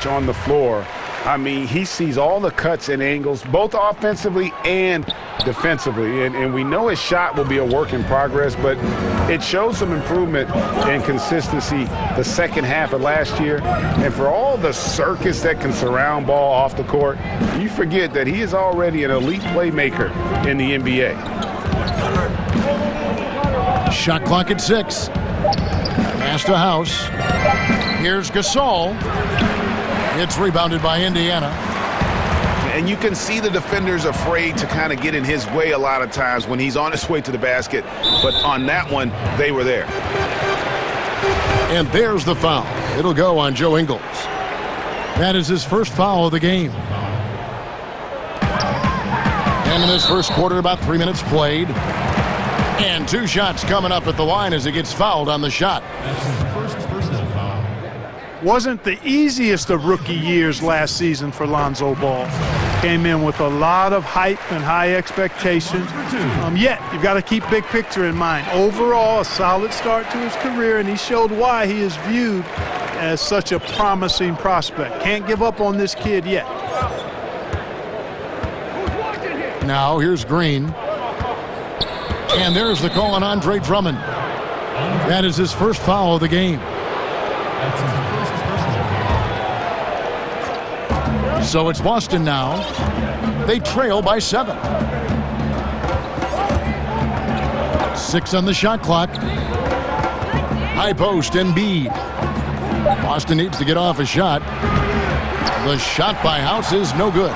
on the floor. I mean, he sees all the cuts and angles, both offensively and defensively. And we know his shot will be a work in progress, but it shows some improvement and consistency the second half of last year. And for all the circus that can surround ball off the court, you forget that he is already an elite playmaker in the NBA. Shot clock at 6. Pass to House. Here's Gasol. It's rebounded by Indiana. And you can see the defenders afraid to kind of get in his way a lot of times when he's on his way to the basket. But on that one, they were there. And there's the foul. It'll go on Joe Ingles. That is his first foul of the game. And in this first quarter, about 3 minutes played. And 2 shots coming up at the line as he gets fouled on the shot. Wasn't the easiest of rookie years last season for Lonzo Ball. Came in with a lot of hype and high expectations. Yet, you've got to keep big picture in mind. Overall, a solid start to his career, and he showed why he is viewed as such a promising prospect. Can't give up on this kid yet. Now, here's Green. And there's the call on Andre Drummond. That is his first foul of the game. So it's Boston now. They trail by 7. 6 on the shot clock. High post, Embiid. Boston needs to get off a shot. The shot by House is no good.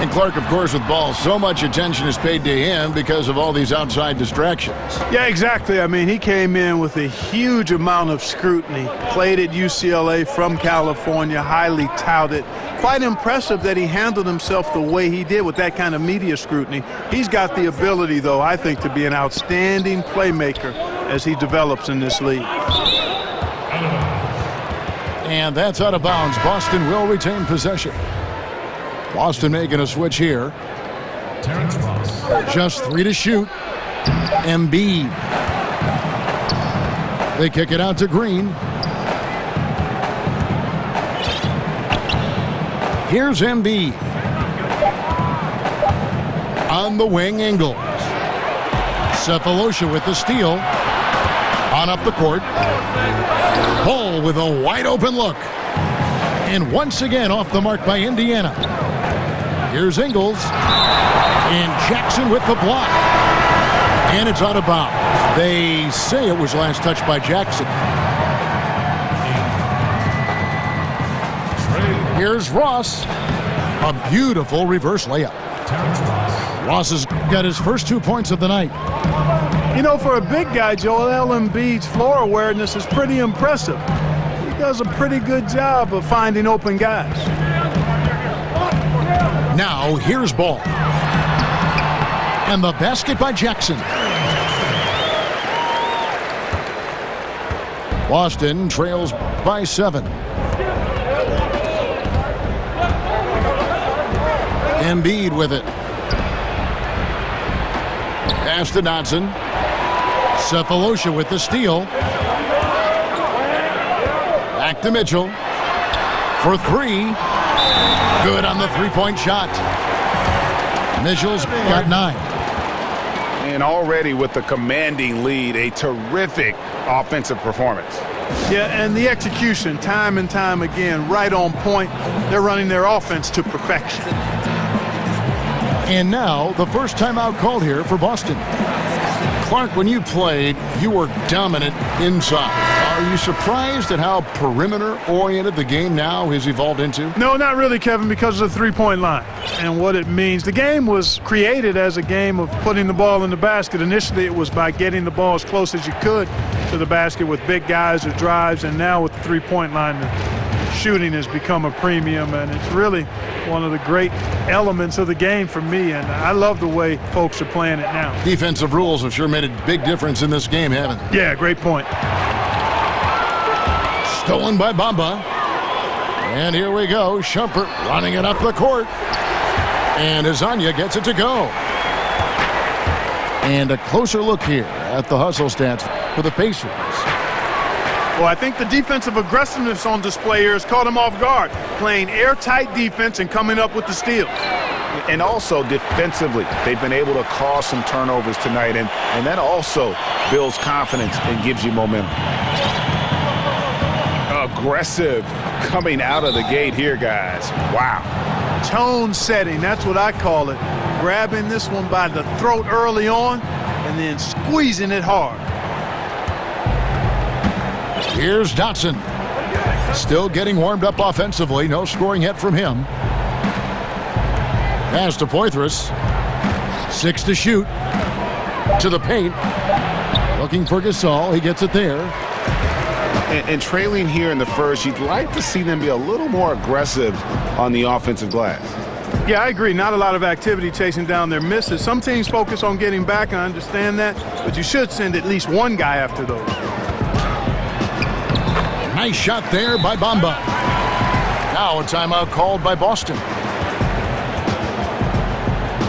And Clark, of course, with Ball, so much attention is paid to him because of all these outside distractions. Yeah, exactly. I mean, he came in with a huge amount of scrutiny. Played at UCLA from California, highly touted. Quite impressive that he handled himself the way he did with that kind of media scrutiny. He's got the ability, though, I think, to be an outstanding playmaker as he develops in this league. And that's out of bounds. Boston will retain possession. Boston making a switch here. Just 3 to shoot. Embiid. They kick it out to Green. Here's Embiid. On the wing, Ingles. Cephalosha with the steal. On up the court. Ball with a wide open look. And once again off the mark by Indiana. Here's Ingles. And Jackson with the block. And it's out of bounds. They say it was last touched by Jackson. Here's Ross. A beautiful reverse layup. Ross has got his first 2 points of the night. You know, for a big guy, Joel Embiid's floor awareness is pretty impressive. He does a pretty good job of finding open guys. Now, here's Ball. And the basket by Jackson. Boston trails by 7. Embiid with it. Pass to Dotson. Cephalosha with the steal. Back to Mitchell. For 3. Good on the 3-point shot. Mitchell's got 9. And already with the commanding lead, a terrific offensive performance. Yeah, and the execution, time and time again, right on point. They're running their offense to perfection. And now, the first timeout called here for Boston. Clark, when you played, you were dominant inside. Are you surprised at how perimeter-oriented the game now has evolved into? No, not really, Kevin, because of the three-point line and what it means. The game was created as a game of putting the ball in the basket. Initially, it was by getting the ball as close as you could to the basket with big guys or drives, and now with the three-point line, the shooting has become a premium, and it's really one of the great elements of the game for me, and I love the way folks are playing it now. Defensive rules have sure made a big difference in this game, haven't they? Yeah, great point. Stolen by Bamba. And here we go. Shumpert running it up the court. And Azania gets it to go. And a closer look here at the hustle stats for the Pacers. Well, I think the defensive aggressiveness on display here has caught him off guard, playing airtight defense and coming up with the steal. And also defensively, they've been able to cause some turnovers tonight, and that also builds confidence and gives you momentum. Aggressive coming out of the gate here, guys. Wow. Tone setting, that's what I call it. Grabbing this one by the throat early on and then squeezing it hard. Here's Dotson. Still getting warmed up offensively. No scoring yet from him. Pass to Poitras. 6 to shoot. To the paint. Looking for Gasol. He gets it there. And trailing here in the first, you'd like to see them be a little more aggressive on the offensive glass. Yeah, I agree. Not a lot of activity chasing down their misses. Some teams focus on getting back, I understand that, but you should send at least one guy after those. Nice shot there by Bamba. Now a timeout called by Boston.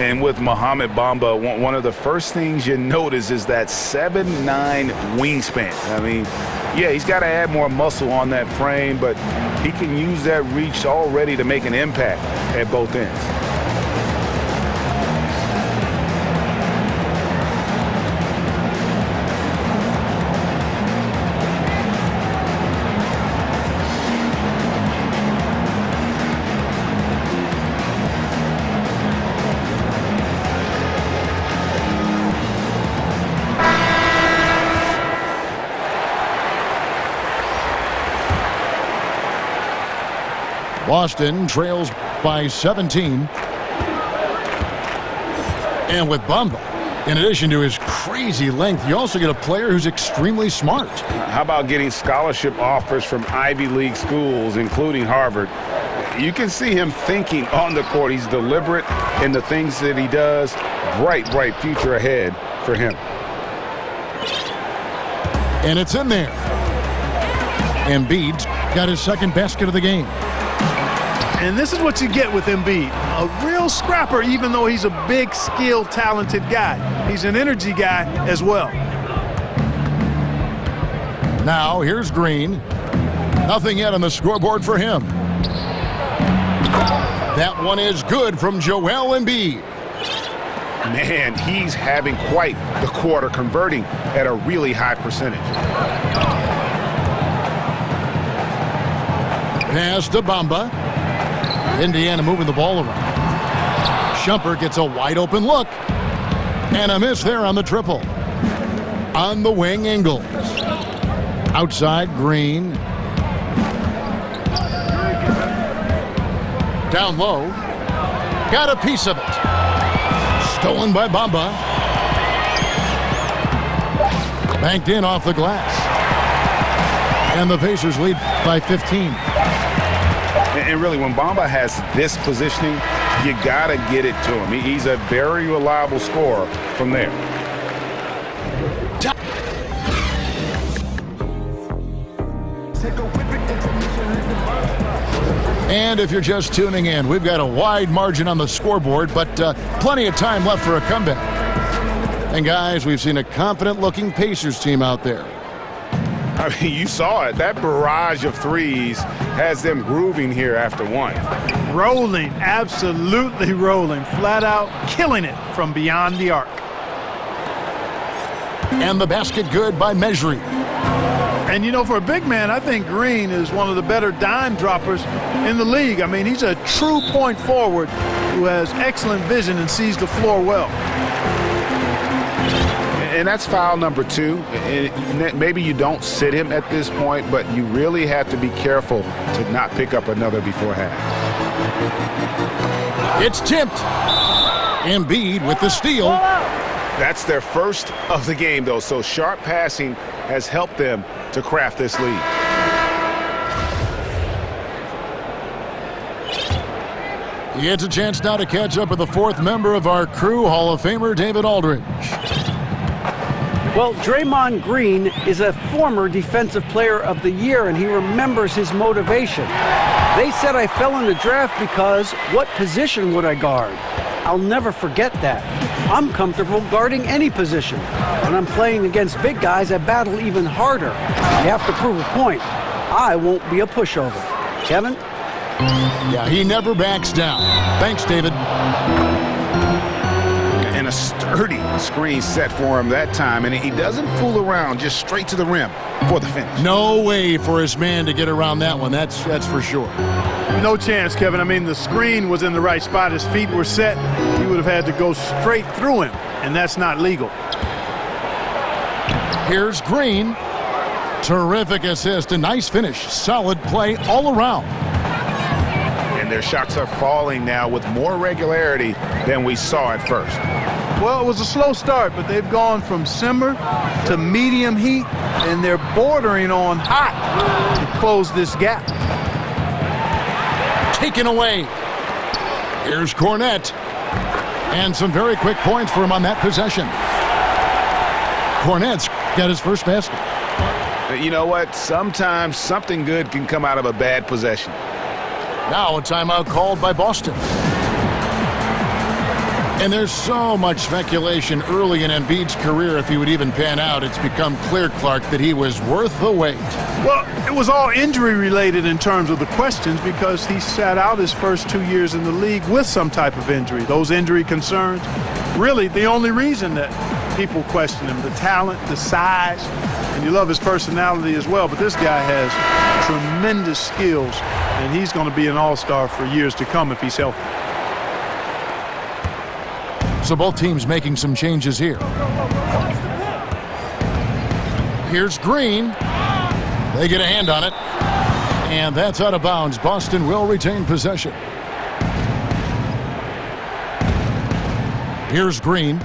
And with Mohamed Bamba, one of the first things you notice is that 7'9" wingspan. I mean, yeah, he's got to add more muscle on that frame, but he can use that reach already to make an impact at both ends. Boston trails by 17. And with Bamba, in addition to his crazy length, you also get a player who's extremely smart. How about getting scholarship offers from Ivy League schools, including Harvard? You can see him thinking on the court. He's deliberate in the things that he does. Bright, bright future ahead for him. And it's in there. Embiid's got his second basket of the game. And this is what you get with Embiid. A real scrapper, even though he's a big, skilled, talented guy. He's an energy guy as well. Now here's Green. Nothing yet on the scoreboard for him. That one is good from Joel Embiid. Man, he's having quite the quarter, converting at a really high percentage. Pass to Bamba. Indiana moving the ball around. Shumpert gets a wide open look. And a miss there on the triple. On the wing, Ingles. Outside, Green. Down low. Got a piece of it. Stolen by Bamba. Banked in off the glass. And the Pacers lead by 15. And really, when Bamba has this positioning, you got to get it to him. He's a very reliable scorer from there. And if you're just tuning in, we've got a wide margin on the scoreboard, but plenty of time left for a comeback. And guys, we've seen a confident-looking Pacers team out there. I mean, you saw it. That barrage of threes has them grooving here after one. Rolling, absolutely rolling, flat out killing it from beyond the arc. And the basket good by Mejri. And, you know, for a big man, I think Green is one of the better dime droppers in the league. I mean, he's a true point forward who has excellent vision and sees the floor well. And that's foul number 2. Maybe you don't sit him at this point, but you really have to be careful to not pick up another before half. It's tipped. Embiid with the steal. That's their first of the game, though, so sharp passing has helped them to craft this lead. He gets a chance now to catch up with the fourth member of our crew, Hall of Famer David Aldridge. Well, Draymond Green is a former Defensive Player of the Year, and he remembers his motivation. They said I fell in the draft because what position would I guard? I'll never forget that. I'm comfortable guarding any position. When I'm playing against big guys, I battle even harder. You have to prove a point. I won't be a pushover. Kevin? Yeah, he never backs down. Thanks, David. And a sturdy screen set for him that time, and he doesn't fool around, just straight to the rim for the finish. No way for his man to get around that one, that's for sure. No chance, Kevin. I mean, the screen was in the right spot. His feet were set. He would have had to go straight through him, and that's not legal. Here's Green. Terrific assist, a nice finish. Solid play all around. And their shots are falling now with more regularity than we saw at first. Well, it was a slow start, but they've gone from simmer to medium heat, and they're bordering on hot to close this gap. Taken away. Here's Cornette. And some very quick points for him on that possession. Cornette's got his first basket. You know what? Sometimes something good can come out of a bad possession. Now a timeout called by Boston. And there's so much speculation early in Embiid's career if he would even pan out. It's become clear, Clark, that he was worth the wait. Well, it was all injury related in terms of the questions because he sat out his first 2 years in the league with some type of injury. Those injury concerns, really the only reason that people question him, the talent, the size, and you love his personality as well. But this guy has tremendous skills, and he's going to be an all-star for years to come if he's healthy. So both teams making some changes here. Here's Green. They get a hand on it. And that's out of bounds. Boston will retain possession. Here's Green.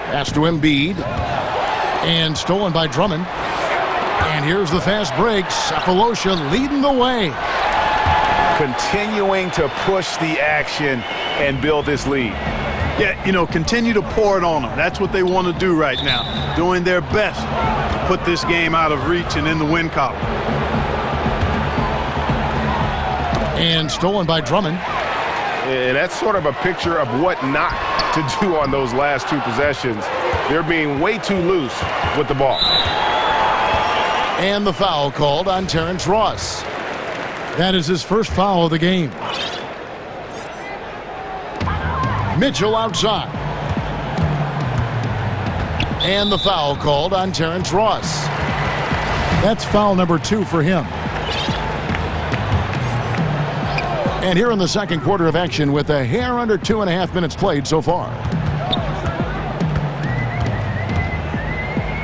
Pass to Embiid. And stolen by Drummond. And here's the fast break. Sefolosha leading the way. Continuing to push the action and build this lead. Yeah, you know, continue to pour it on them. That's what they want to do right now. Doing their best to put this game out of reach and in the win column. And stolen by Drummond. And that's sort of a picture of what not to do on those last two possessions. They're being way too loose with the ball. And the foul called on Terrence Ross. That is his first foul of the game. Mitchell outside. And the foul called on Terrence Ross. That's foul number 2 for him. And here in the second quarter of action with a hair under 2.5 minutes played so far.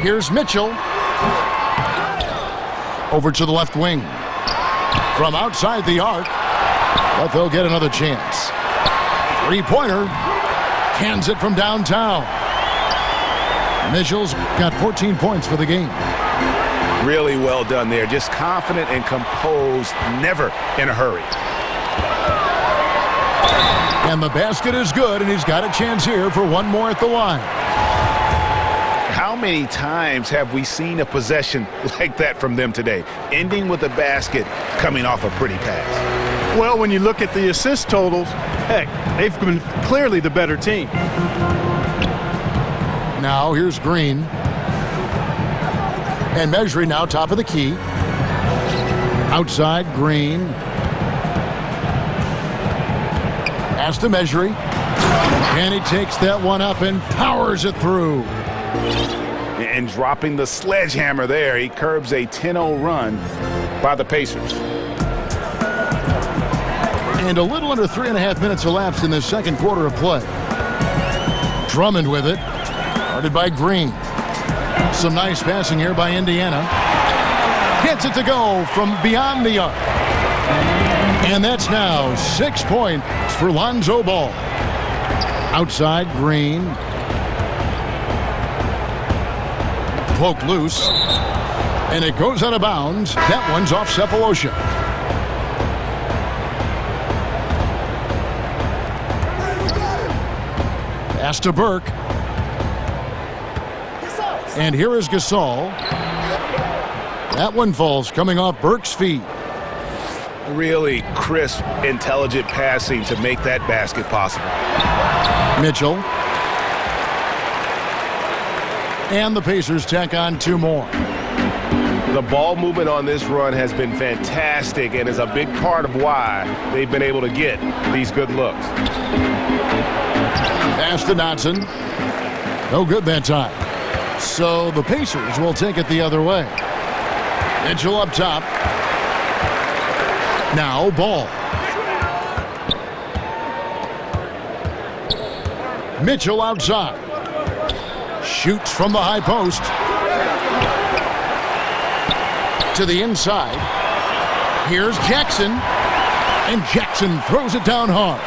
Here's Mitchell. Over to the left wing. From outside the arc, but they'll get another chance. Three-pointer, cans it from downtown. Mitchell's got 14 points for the game. Really well done there. Just confident and composed, never in a hurry. And the basket is good, and he's got a chance here for one more at the line. How many times have we seen a possession like that from them today, ending with a basket coming off a pretty pass? Well, when you look at the assist totals, heck, they've been clearly the better team. Now here's Green. And Measuring now top of the key. Outside, Green. Pass to Measuring. And he takes that one up and powers it through. And dropping the sledgehammer there, he curbs a 10-0 run by the Pacers. And a little under 3.5 minutes elapsed in this second quarter of play. Drummond with it. Guarded by Green. Some nice passing here by Indiana. Gets it to go from beyond the arc. And that's now 6 points for Lonzo Ball. Outside, Green. Poked loose. And it goes out of bounds. That one's off Sefolosha. Pass to Burke. And here is Gasol. That one falls coming off Burke's feet. Really crisp, intelligent passing to make that basket possible. Mitchell. And the Pacers tack on 2 more. The ball movement on this run has been fantastic and is a big part of why they've been able to get these good looks. Pass to Dotson. No good that time. So the Pacers will take it the other way. Mitchell up top. Now Ball. Mitchell outside. Shoots from the high post. To the inside. Here's Jackson. And Jackson throws it down hard.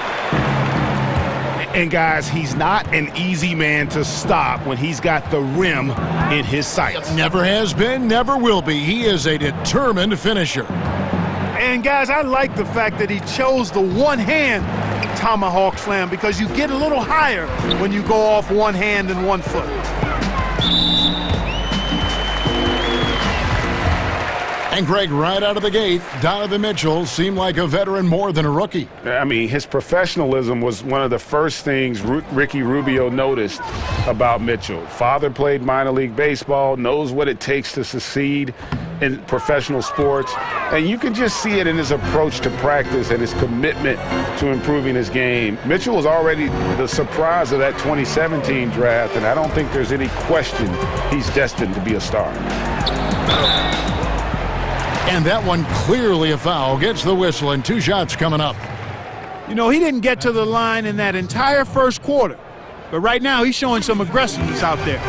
And guys, he's not an easy man to stop when he's got the rim in his sights. Never has been, never will be. He is a determined finisher. And guys, I like the fact that he chose the one-hand tomahawk slam because you get a little higher when you go off one hand and 1 foot. And Greg, right out of the gate, Donovan Mitchell seemed like a veteran more than a rookie. I mean, his professionalism was one of the first things Ricky Rubio noticed about Mitchell. Father played minor league baseball, knows what it takes to succeed in professional sports, and you can just see it in his approach to practice and his commitment to improving his game. Mitchell was already the surprise of that 2017 draft, and I don't think there's any question he's destined to be a star. And that one clearly a foul. Gets the whistle, and 2 shots coming up. You know, he didn't get to the line in that entire first quarter, but right now he's showing some aggressiveness out there.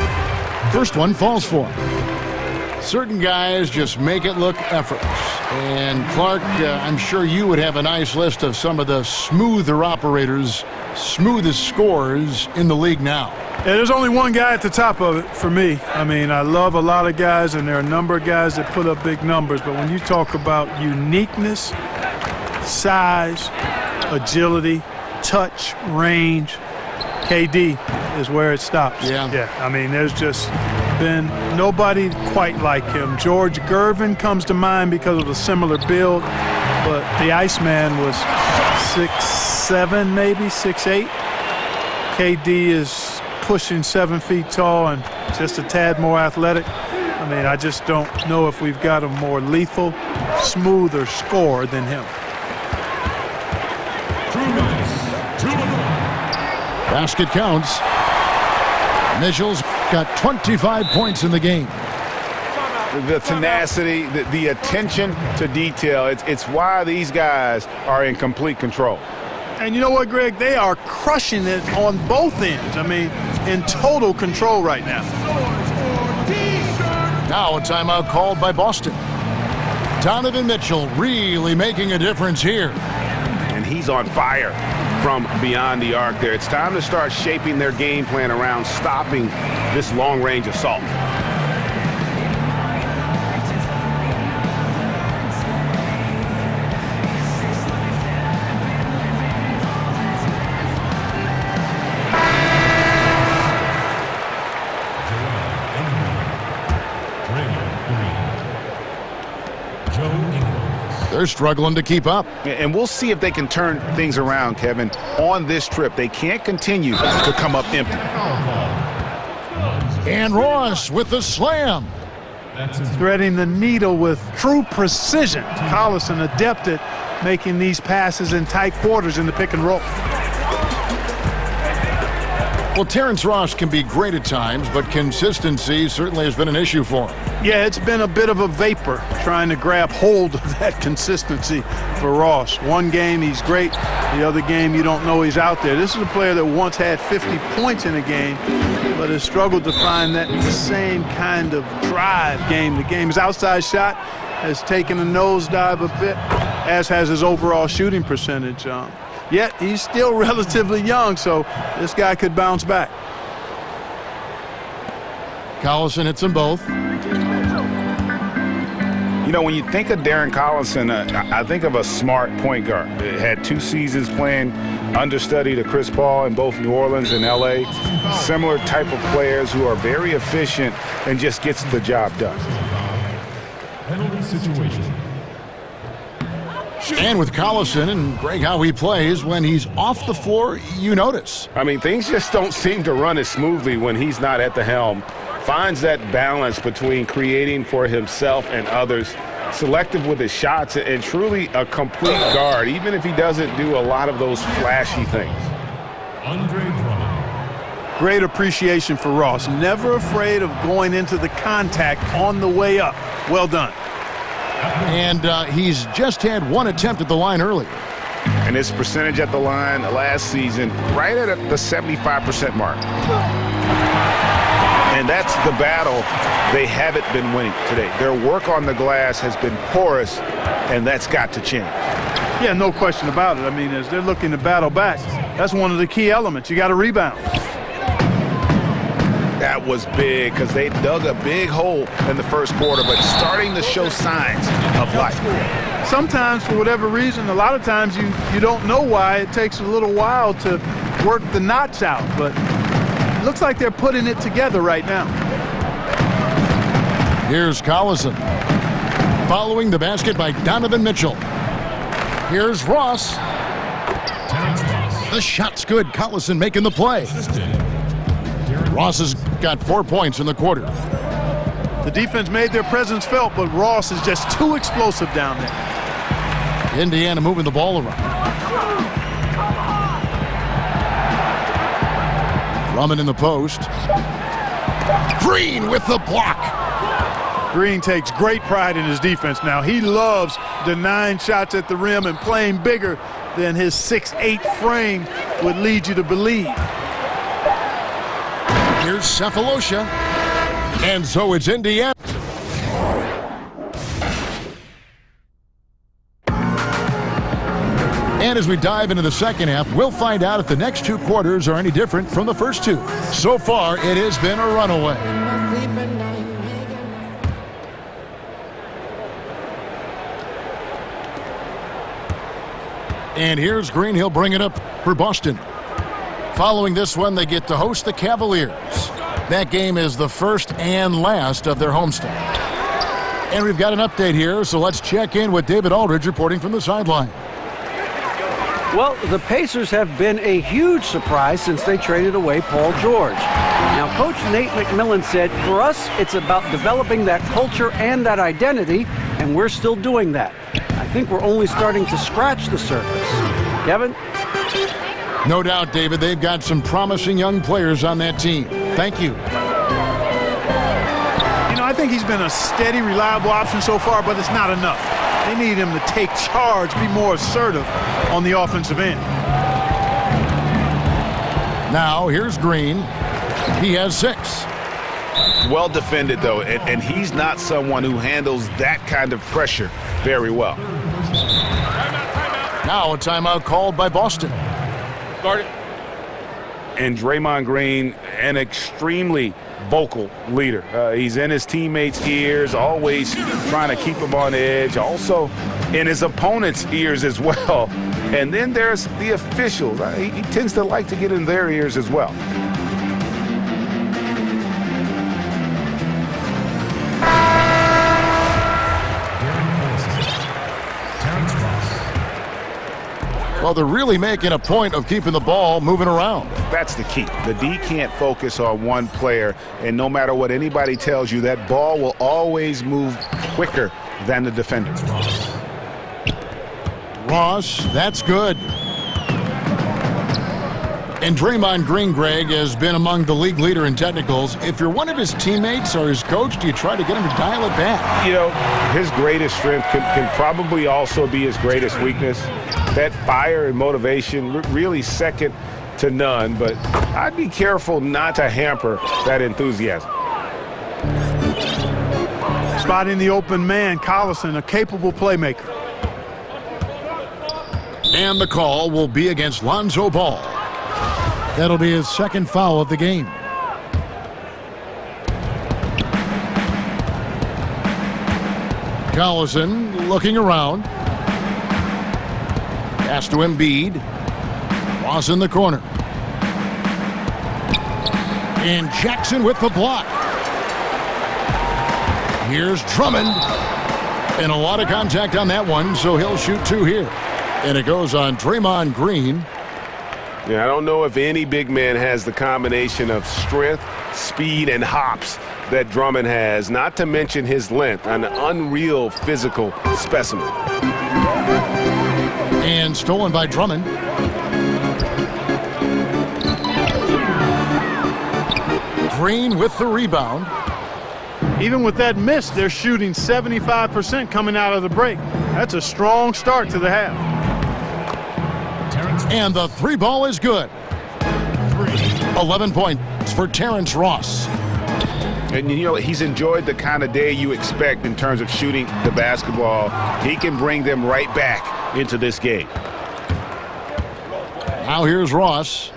First one falls for him. Certain guys just make it look effortless. And Clark, I'm sure you would have a nice list of some of the smoother operators, smoothest scorers in the league now. Yeah, there's only one guy at the top of it for me. I mean, I love a lot of guys, and there are a number of guys that put up big numbers. But when you talk about uniqueness, size, agility, touch, range, KD is where it stops. Yeah. I mean, there's just been nobody quite like him. George Gervin comes to mind because of a similar build, but the Iceman was 6'7", maybe 6'8". KD is pushing 7 feet tall and just a tad more athletic. I mean, I just don't know if we've got a more lethal, smoother scorer than him. Basket counts. Mitchell's got 25 points in the game. The tenacity, the attention to detail, it's why these guys are in complete control. And you know what, Greg? They are crushing it on both ends. I mean, in total control right now. Now a timeout called by Boston. Donovan Mitchell really making a difference here. And he's on fire from beyond the arc there. It's time to start shaping their game plan around stopping this long-range assault. They're struggling to keep up. And we'll see if they can turn things around, Kevin, on this trip. They can't continue to come up empty. And Ross with the slam. Threading the needle with true precision. Collison adept at making these passes in tight quarters in the pick and roll. Well, Terrence Ross can be great at times, but consistency certainly has been an issue for him. Yeah, it's been a bit of a vapor trying to grab hold of that consistency for Ross. One game he's great, the other game you don't know he's out there. This is a player that once had 50 points in a game, but has struggled to find that same kind of drive game to game. His outside shot has taken a nosedive a bit, as has his overall shooting percentage. Yet he's still relatively young, so this guy could bounce back. Collison hits them both. You know, when you think of Darren Collison, I think of a smart point guard. Had 2 seasons playing understudy to Chris Paul in both New Orleans and L.A. Similar type of players who are very efficient and just gets the job done. Penalty situation. And with Collison and Greg, how he plays, when he's off the floor, you notice. I mean, things just don't seem to run as smoothly when he's not at the helm. Finds that balance between creating for himself and others, selective with his shots, and truly a complete guard, even if he doesn't do a lot of those flashy things. Great appreciation for Ross. Never afraid of going into the contact on the way up. Well done. And he's just had one attempt at the line earlier. And his percentage at the line last season, right at the 75% mark. And that's the battle they haven't been winning today. Their work on the glass has been porous, and that's got to change. Yeah, no question about it. I mean, as they're looking to battle back, that's one of the key elements. You got to rebound. That was big because they dug a big hole in the first quarter, but starting to show signs of life. Sometimes, for whatever reason, a lot of times you don't know why. It takes a little while to work the knots out, but it looks like they're putting it together right now. Here's Collison. Following the basket by Donovan Mitchell. Here's Ross. The shot's good. Collison making the play. Ross has got 4 points in the quarter. The defense made their presence felt, but Ross is just too explosive down there. Indiana moving the ball around. Drummond in the post. Green with the block. Green takes great pride in his defense now. He loves denying shots at the rim and playing bigger than his 6'8" frame would lead you to believe. Here's Cephalosha. And so it's Indiana. And as we dive into the second half, we'll find out if the next two quarters are any different from the first two. So far, it has been a runaway. And here's Green. He'll bring it up for Boston. Following this one, they get to host the Cavaliers. That game is the first and last of their homestand. And we've got an update here, so let's check in with David Aldridge reporting from the sideline. Well, the Pacers have been a huge surprise since they traded away Paul George. Now, Coach Nate McMillan said, for us, it's about developing that culture and that identity, and we're still doing that. I think we're only starting to scratch the surface. Kevin? No doubt, David, they've got some promising young players on that team. Thank you. You know, I think he's been a steady, reliable option so far, but it's not enough. They need him to take charge, be more assertive on the offensive end. Now, here's Green. He has 6. Well defended, though, and he's not someone who handles that kind of pressure very well. Now a timeout called by Boston. Guard it. And Draymond Green, an extremely vocal leader. He's in his teammates' ears, always trying to keep them on edge, also in his opponent's ears as well. And then there's the officials. He tends to like to get in their ears as well. Well, they're really making a point of keeping the ball moving around. That's the key. The D can't focus on one player, and no matter what anybody tells you, that ball will always move quicker than the defender. Ross, that's good. And Draymond Green, Greg, has been among the league leader in technicals. If you're one of his teammates or his coach, do you try to get him to dial it back? You know, his greatest strength can probably also be his greatest weakness. That fire and motivation, really second to none, but I'd be careful not to hamper that enthusiasm. Spotting the open man, Collison, a capable playmaker. And the call will be against Lonzo Ball. That'll be his second foul of the game. Collison looking around. Pass to Embiid. Ross in the corner. And Jackson with the block. Here's Drummond. And a lot of contact on that one, so he'll shoot 2 here. And it goes on Draymond Green. Yeah, I don't know if any big man has the combination of strength, speed, and hops that Drummond has, not to mention his length, an unreal physical specimen. And stolen by Drummond. Green with the rebound. Even with that miss, they're shooting 75% coming out of the break. That's a strong start to the half. And the 3 ball is good. 11 points for Terrence Ross. And, you know, he's enjoyed the kind of day you expect in terms of shooting the basketball. He can bring them right back into this game. Now here's Ross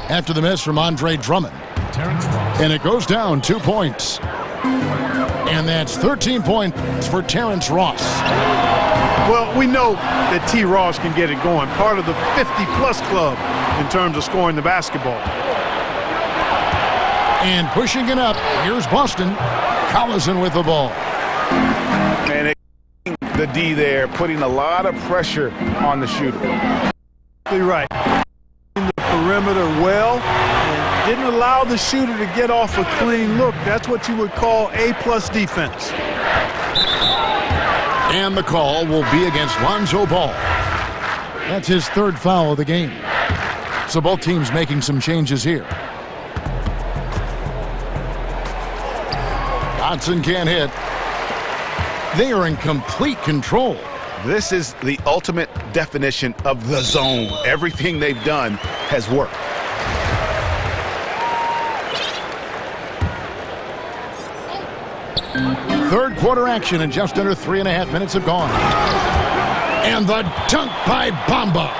after the miss from Andre Drummond. And it goes down 2 points. And that's 13 points for Terrence Ross. Well, we know that T. Ross can get it going. Part of the 50-plus club in terms of scoring the basketball. And pushing it up, here's Boston. Collison with the ball. And the D there, putting a lot of pressure on the shooter. Exactly right. In the perimeter well, and didn't allow the shooter to get off a clean look. That's what you would call A-plus defense. And the call will be against Lonzo Ball. That's his 3rd foul of the game. So both teams making some changes here. Johnson can't hit. They are in complete control. This is the ultimate definition of the zone. Everything they've done has worked. Third quarter action, and just under 3.5 minutes have gone. And the dunk by Bamba.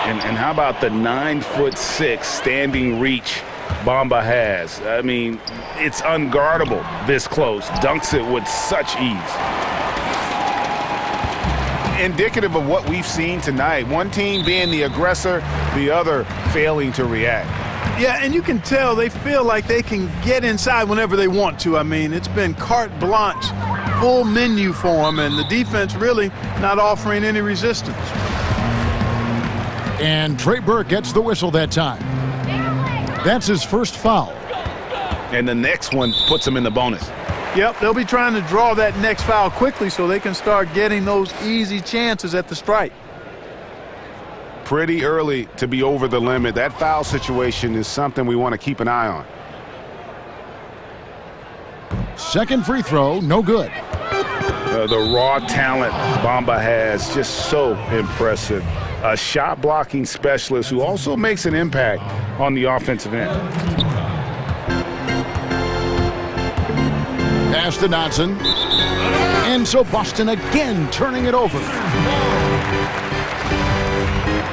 And how about the 9'6" standing reach Bamba has? I mean, it's unguardable this close. Dunks it with such ease. Indicative of what we've seen tonight. One team being the aggressor, the other failing to react. Yeah, and you can tell they feel like they can get inside whenever they want to. I mean, it's been carte blanche, full menu for them, and the defense really not offering any resistance. And Trey Burke gets the whistle that time. That's his 1st foul. And the next one puts him in the bonus. Yep, they'll be trying to draw that next foul quickly so they can start getting those easy chances at the stripe. Pretty early to be over the limit. That foul situation is something we want to keep an eye on. Second free throw, no good. The raw talent Bamba has, just so impressive. A shot blocking specialist who also makes an impact on the offensive end. Pass to Dotson. And so Boston again turning it over.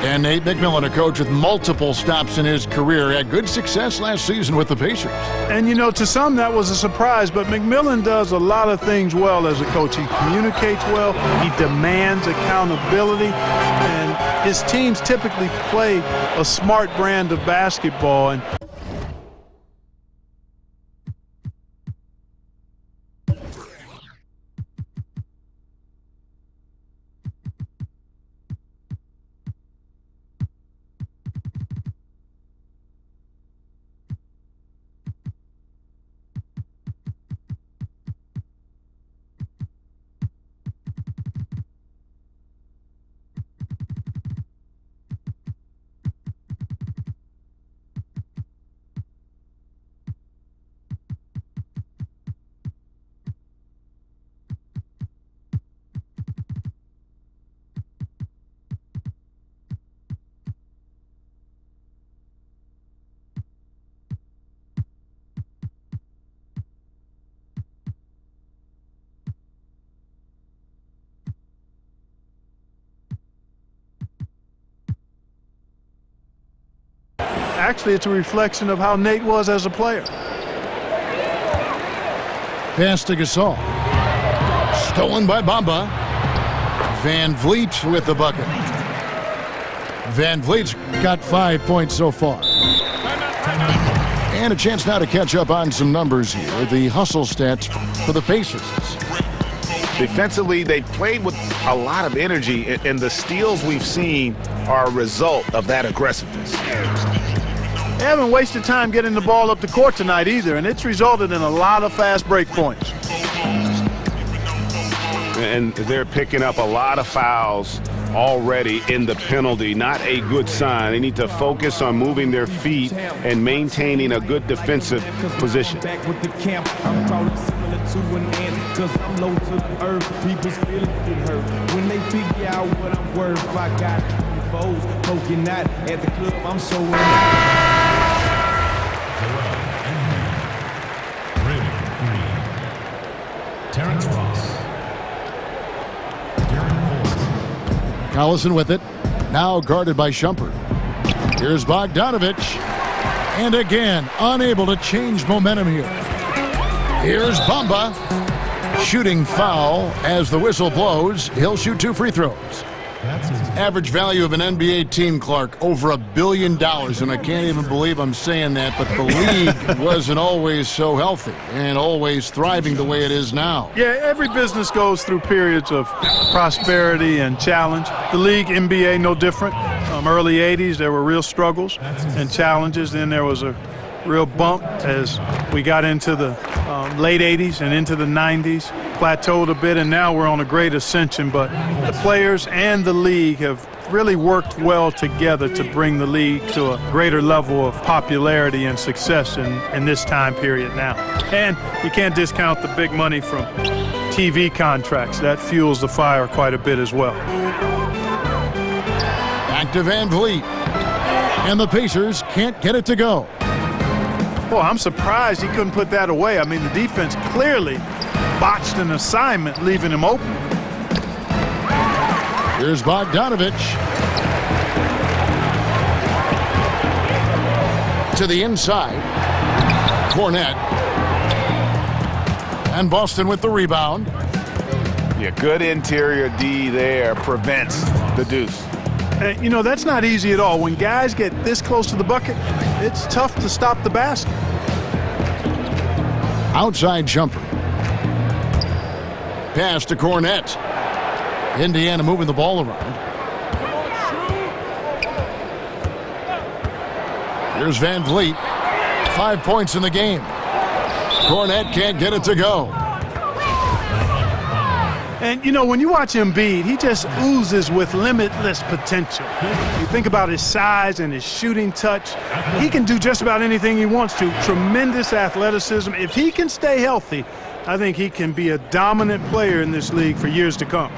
And Nate McMillan, a coach with multiple stops in his career, had good success last season with the Pacers. And, you know, to some that was a surprise, but McMillan does a lot of things well as a coach. He communicates well, he demands accountability, and his teams typically play a smart brand of basketball. And actually, it's a reflection of how Nate was as a player. Pass to Gasol. Stolen by Bamba. Van Vliet with the bucket. Van Vliet's got 5 points so far. And a chance now to catch up on some numbers here. The hustle stats for the Pacers. Defensively, they've played with a lot of energy, and the steals we've seen are a result of that aggressiveness. They haven't wasted time getting the ball up the court tonight either, and it's resulted in a lot of fast break points. And they're picking up a lot of fouls already in the penalty. Not a good sign. They need to focus on moving their feet and maintaining a good defensive position. Back with the camp, I'm probably similar to an ant, 'cause I'm low to the earth. People's feelings get hurt when they figure out what I'm worth. I got foes poking out at the club. I'm so in. Terrence Ross. Collison with it. Now guarded by Shumpert. Here's Bogdanovich. And again, unable to change momentum here. Here's Bamba. Shooting foul as the whistle blows. He'll shoot 2 free throws. Average value of an NBA team, Clark, over $1 billion. And I can't even believe I'm saying that, but the league wasn't always so healthy and always thriving the way it is now. Yeah, every business goes through periods of prosperity and challenge. The league, NBA, no different. Early 80s, there were real struggles and challenges. Then there was a real bump as we got into the late 80s and into the 90s, plateaued a bit, and now we're on a great ascension. But the players and the league have really worked well together to bring the league to a greater level of popularity and success in this time period now. And you can't discount the big money from TV contracts. That fuels the fire quite a bit as well. Back to Van Vliet. And the Pacers can't get it to go. Well, I'm surprised he couldn't put that away. I mean, the defense clearly botched an assignment, leaving him open. Here's Bogdanovich. To the inside. Cornette. And Boston with the rebound. Yeah, good interior D there prevents the deuce. And, you know, that's not easy at all. When guys get this close to the bucket, it's tough to stop the basket. Outside jumper. Pass to Cornette. Indiana moving the ball around. Here's Van Vliet. 5 points in the game. Cornette can't get it to go. And, you know, when you watch Embiid, he just oozes with limitless potential. You think about his size and his shooting touch. He can do just about anything he wants to. Tremendous athleticism. If he can stay healthy, I think he can be a dominant player in this league for years to come.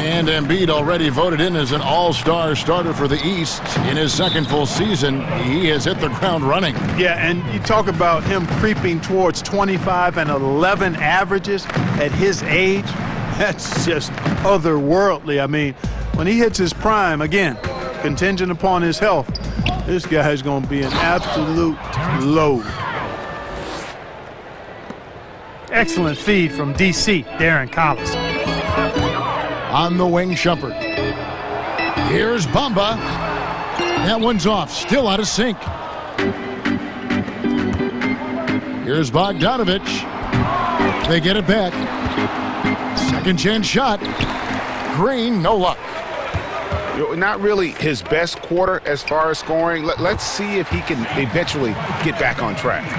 And Embiid already voted in as an all-star starter for the East. In his second full season, he has hit the ground running. Yeah, and you talk about him creeping towards 25 and 11 averages at his age. That's just otherworldly. I mean, when he hits his prime, again, contingent upon his health, this guy's going to be an absolute load. Excellent feed from D.C., Darren Collison. On the wing, Shumpert. Here's Bamba. That one's off, still out of sync. Here's Bogdanovich. They get it back. Second chance shot. Green, no luck. Not really his best quarter as far as scoring. Let's see if he can eventually get back on track.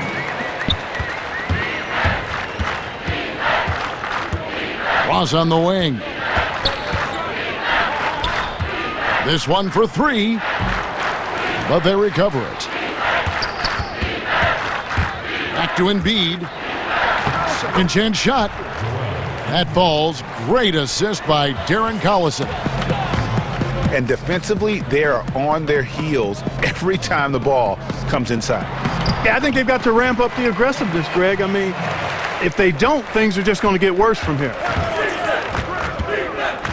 Ross on the wing. This one for 3, but they recover it. Back to Embiid. Second chance shot. That falls. Great assist by Darren Collison. And defensively, they are on their heels every time the ball comes inside. Yeah, I think they've got to ramp up the aggressiveness, Greg. I mean, if they don't, things are just going to get worse from here.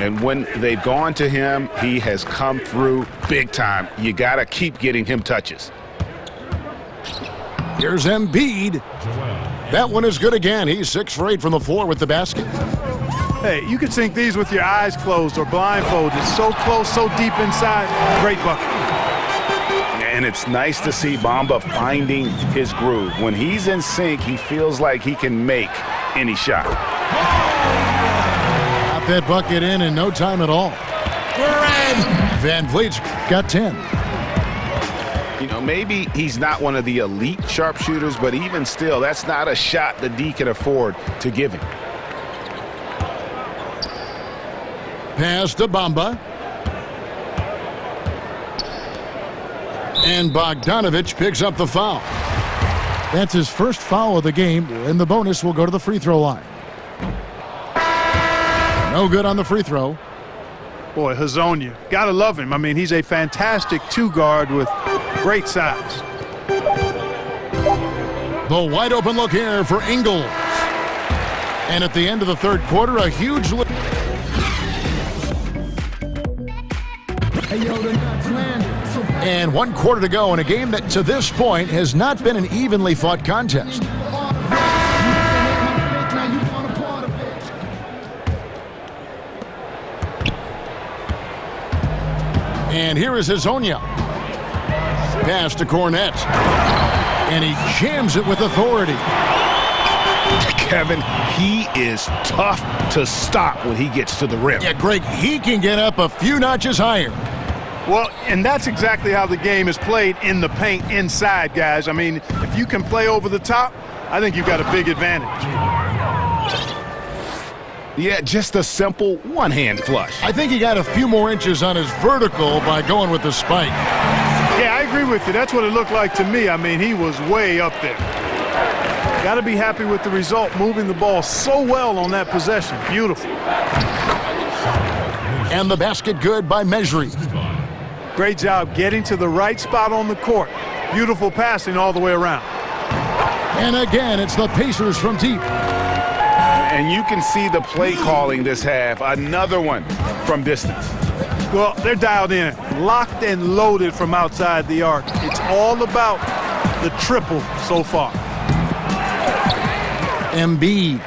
And when they've gone to him, he has come through big time. You got to keep getting him touches. Here's Embiid. That one is good again. He's 6 for 8 from the floor with the basket. Hey, you can sink these with your eyes closed or blindfolded. So close, so deep inside. Great bucket. and it's nice to see Bamba finding his groove. When he's in sync, he feels like he can make any shot. Got that bucket in no time at all. Van Vliet's got 10. You know, maybe he's not one of the elite sharpshooters, but even still, that's not a shot the D can afford to give him. Pass to Bamba. And Bogdanovich picks up the foul. That's his first foul of the game, and the bonus will go to the free throw line. No good on the free throw. Boy, Hezonja, gotta love him. I mean, he's a fantastic two-guard with great size. The wide open look here for Ingles. And at the end of the third quarter, a huge lead. And 1 quarter to go in a game that to this point has not been an evenly fought contest. And here is Hezonja. Pass to Cornette. And he jams it with authority. Kevin, he is tough to stop when he gets to the rim. Yeah, Greg, he can get up a few notches higher. Well, and that's exactly how the game is played in the paint inside, guys. I mean, if you can play over the top, I think you've got a big advantage. Yeah, just a simple one-hand flush. I think he got a few more inches on his vertical by going with the spike. Yeah, I agree with you. That's what it looked like to me. I mean, he was way up there. Got to be happy with the result, moving the ball so well on that possession. Beautiful. And the basket good by Mejri. Great job getting to the right spot on the court. Beautiful passing all the way around. And again, it's the Pacers from deep. And you can see the play calling this half. Another one from distance. Well, they're dialed in, locked and loaded from outside the arc. It's all about the triple so far. Embiid.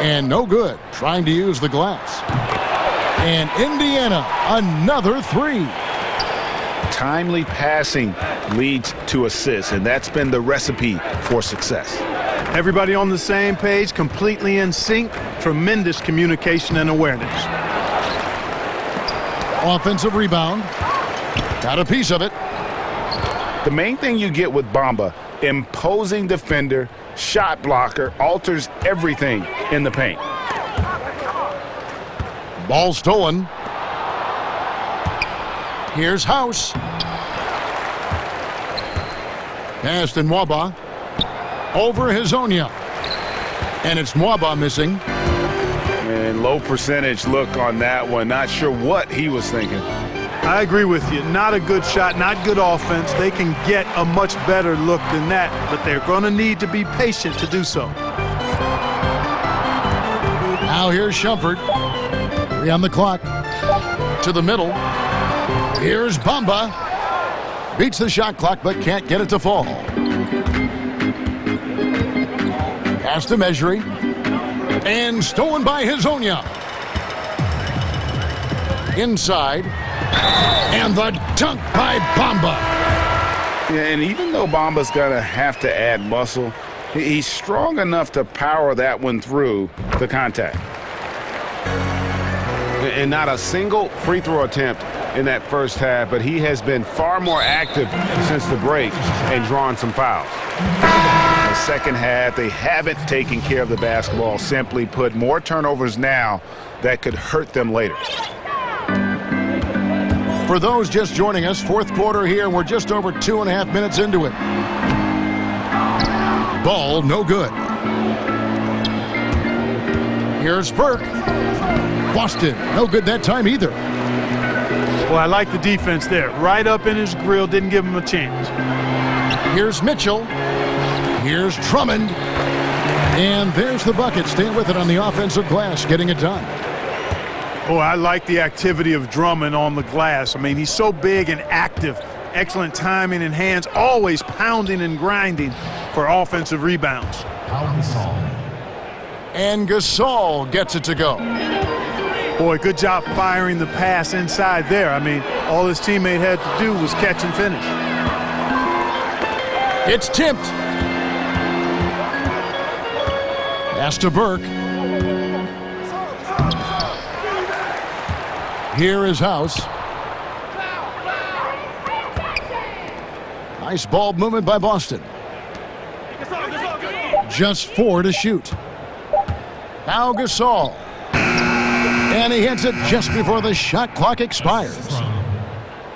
And no good, trying to use the glass. And Indiana, another three. Timely passing leads to assists, and that's been the recipe for success. Everybody on the same page, completely in sync, tremendous communication and awareness. Offensive rebound. Got a piece of it. The main thing you get with Bamba, imposing defender, shot blocker, alters everything in the paint. Ball stolen. Here's House. Pass to Nwaba. Over Hezonja. And it's Nwaba missing. And low percentage look on that one. Not sure what he was thinking. I agree with you. Not a good shot, not good offense. They can get a much better look than that, but they're going to need to be patient to do so. Now here's Shumpert. 3 on the clock. To the middle. Here's Bamba. Beats the shot clock, but can't get it to fall. Pass to Mejri. And stolen by Hezonja. Inside. And the dunk by Bamba. Yeah, and even though Bamba's going to have to add muscle, he's strong enough to power that one through the contact. And not a single free throw attempt in that first half, but he has been far more active since the break and drawn some fouls. In the second half, they haven't taken care of the basketball. Simply put, more turnovers now that could hurt them later. For those just joining us, fourth quarter here, we're just over 2.5 minutes into it. Ball no good. Here's Burke. Boston, no good that time either. Well, I like the defense there. Right up in his grill, didn't give him a chance. Here's Mitchell. Here's Drummond. And there's the bucket. Staying with it on the offensive glass, getting it done. Oh, I like the activity of Drummond on the glass. I mean, he's so big and active. Excellent timing and hands, always pounding and grinding for offensive rebounds. And Gasol gets it to go. Boy, good job firing the pass inside there. I mean, All his teammate had to do was catch and finish. It's tipped. Pass to Burke. Here is House. Nice ball movement by Boston. Just 4 to shoot. Now Gasol. And he hits it just before the shot clock expires.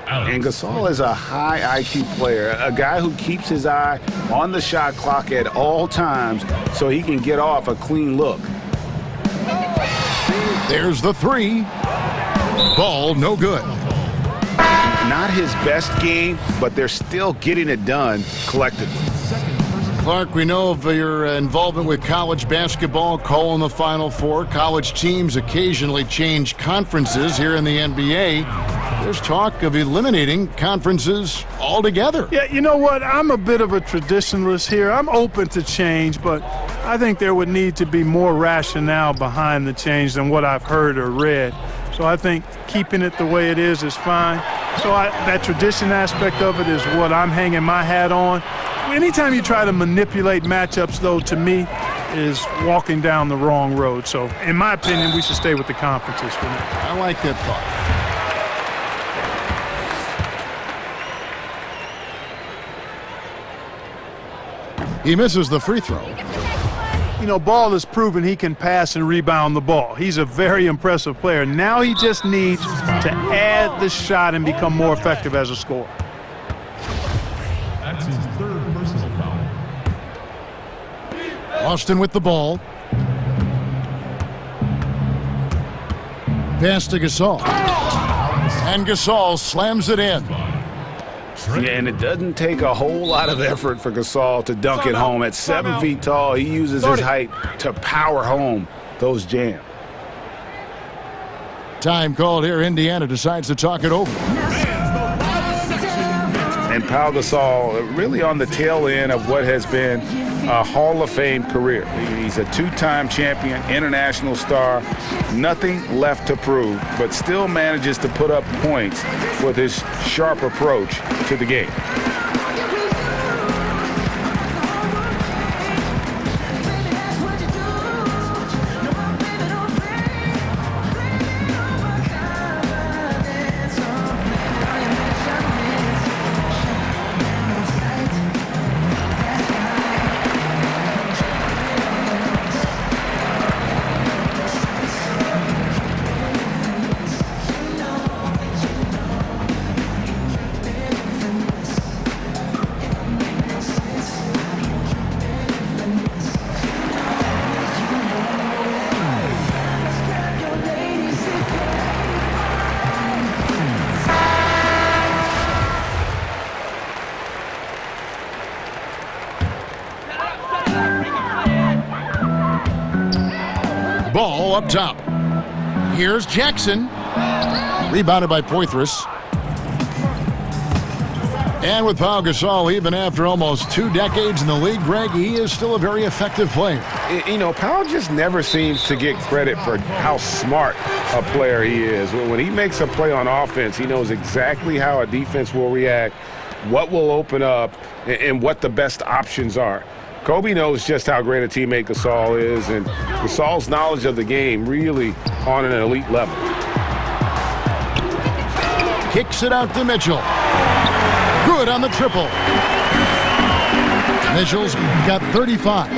And Gasol is a high IQ player, a guy who keeps his eye on the shot clock at all times so he can get off a clean look. There's the 3. Ball no good. Not his best game, but they're still getting it done collectively. Clark, we know of your involvement with college basketball, calling the Final Four. College teams occasionally change conferences here in the NBA. There's talk of eliminating conferences altogether. Yeah, you know what? I'm a bit of a traditionalist here. I'm open to change, but I think there would need to be more rationale behind the change than what I've heard or read. So I think keeping it the way it is fine. So that tradition aspect of it is what I'm hanging my hat on. Anytime you try to manipulate matchups, though, to me, is walking down the wrong road. So, in my opinion, we should stay with the conferences for now. I like that thought. He misses the free throw. You know, Ball has proven he can pass and rebound the ball. He's a very impressive player. Now he just needs to add the shot and become more effective as a scorer. That's his 3rd personal foul. Austin with the ball. Pass to Gasol. And Gasol slams it in. Yeah, and it doesn't take a whole lot of effort for Gasol to dunk it home. At 7 feet tall, he uses his height to power home those jams. Time called here. Indiana decides to talk it over. And Pau Gasol really on the tail end of what has been a Hall of Fame career. He's a 2-time champion, international star, nothing left to prove, but still manages to put up points with his sharp approach to the game. Ball up top. Here's Jackson. Rebounded by Poitras. And with Pau Gasol, even after almost 2 decades in the league, Greg, he is still a very effective player. You know, Pau just never seems to get credit for how smart a player he is. When he makes a play on offense, he knows exactly how a defense will react, what will open up, and what the best options are. Kobe knows just how great a teammate Gasol is, and Gasol's knowledge of the game really on an elite level. Kicks it out to Mitchell. Good on the triple. Mitchell's got 35.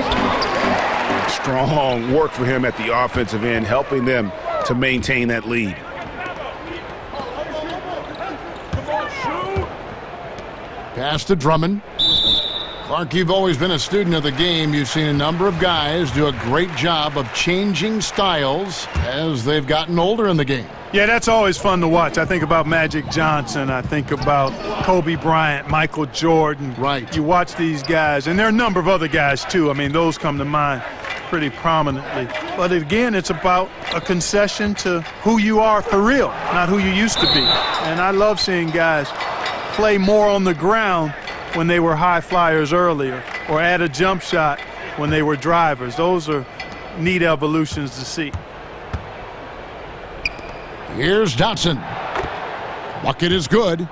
Strong work for him at the offensive end, helping them to maintain that lead. Pass to Drummond. Clark, you've always been a student of the game. You've seen a number of guys do a great job of changing styles as they've gotten older in the game. Yeah, that's always fun to watch. I think about Magic Johnson. I think about Kobe Bryant, Michael Jordan. Right. You watch these guys, and there are a number of other guys, too. I mean, those come to mind pretty prominently. But again, it's about a concession to who you are for real, not who you used to be. And I love seeing guys play more on the ground when they were high flyers earlier, or add a jump shot when they were drivers. Those are neat evolutions to see. Here's Dotson. Bucket is good.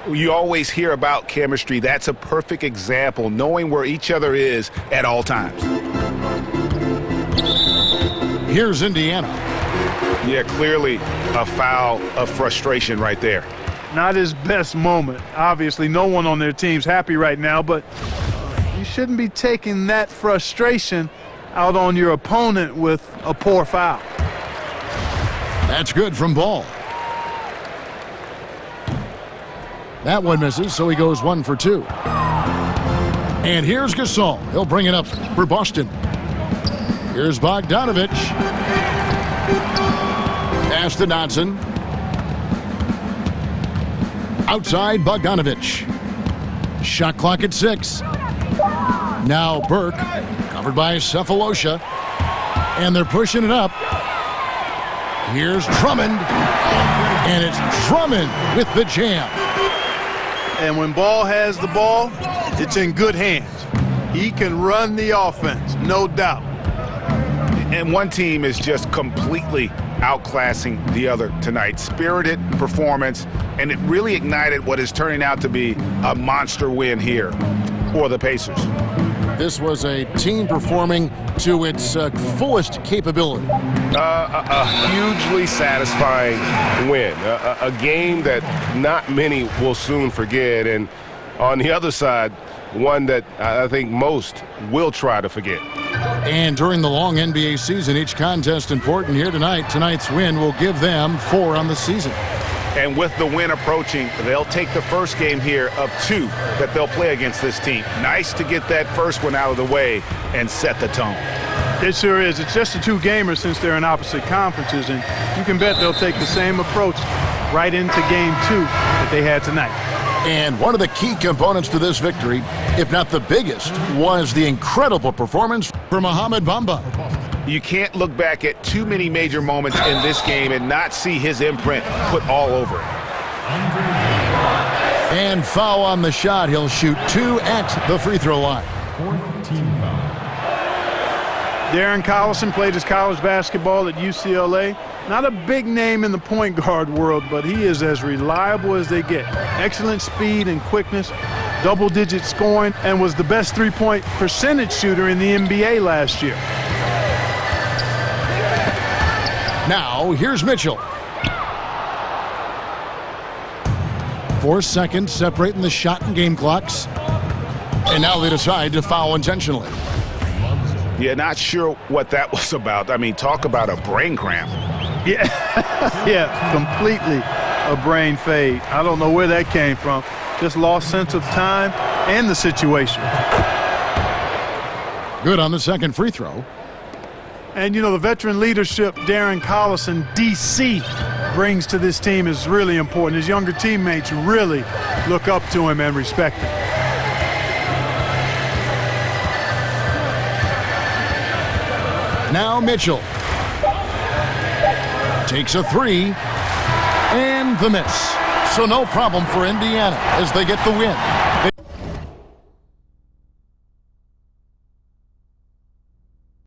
You always hear about chemistry. That's a perfect example, knowing where each other is at all times. Here's Indiana. Yeah, clearly a foul of frustration right there. Not his best moment. Obviously, no one on their team's happy right now, but you shouldn't be taking that frustration out on your opponent with a poor foul. That's good from Ball. That one misses, so he goes 1 for 2. And here's Gasol. He'll bring it up for Boston. Here's Bogdanovich. Pass to Dodson. Outside Bogdanovich. Shot clock at 6. Now Burke, covered by Cephalosha. And they're pushing it up. Here's Drummond. And it's Drummond with the jam. And when Ball has the ball, it's in good hands. He can run the offense, no doubt. And one team is just completely outclassing the other tonight. Spirited performance, and it really ignited what is turning out to be a monster win here for the Pacers. This was a team performing to its fullest capability. A hugely satisfying win. A game that not many will soon forget. And on the other side, one that I think most will try to forget. And during the long NBA season, each contest important here tonight. Tonight's win will give them 4 on the season. And with the win approaching, they'll take the first game here of 2 that they'll play against this team. Nice to get that first one out of the way and set the tone. It sure is. It's just a 2-gamer since they're in opposite conferences, and you can bet they'll take the same approach right into game 2 that they had tonight. And one of the key components to this victory, if not the biggest, was the incredible performance for Mohamed Bamba. You can't look back at too many major moments in this game and not see his imprint put all over it. And foul on the shot. He'll shoot 2 at the free throw line. Darren Collison played his college basketball at UCLA. Not a big name in the point guard world, but he is as reliable as they get. Excellent speed and quickness, double-digit scoring, and was the best three-point percentage shooter in the NBA last year. Now, here's Mitchell. 4 seconds separating the shot and game clocks. And now they decide to foul intentionally. Yeah, not sure what that was about. I mean, talk about a brain cramp. Yeah, yeah, completely a brain fade. I don't know where that came from. Just lost sense of time and the situation. Good on the second free throw. And, you know, the veteran leadership Darren Collison, D.C., brings to this team is really important. His younger teammates really look up to him and respect him. Now Mitchell takes a 3 and the miss. So no problem for Indiana as they get the win.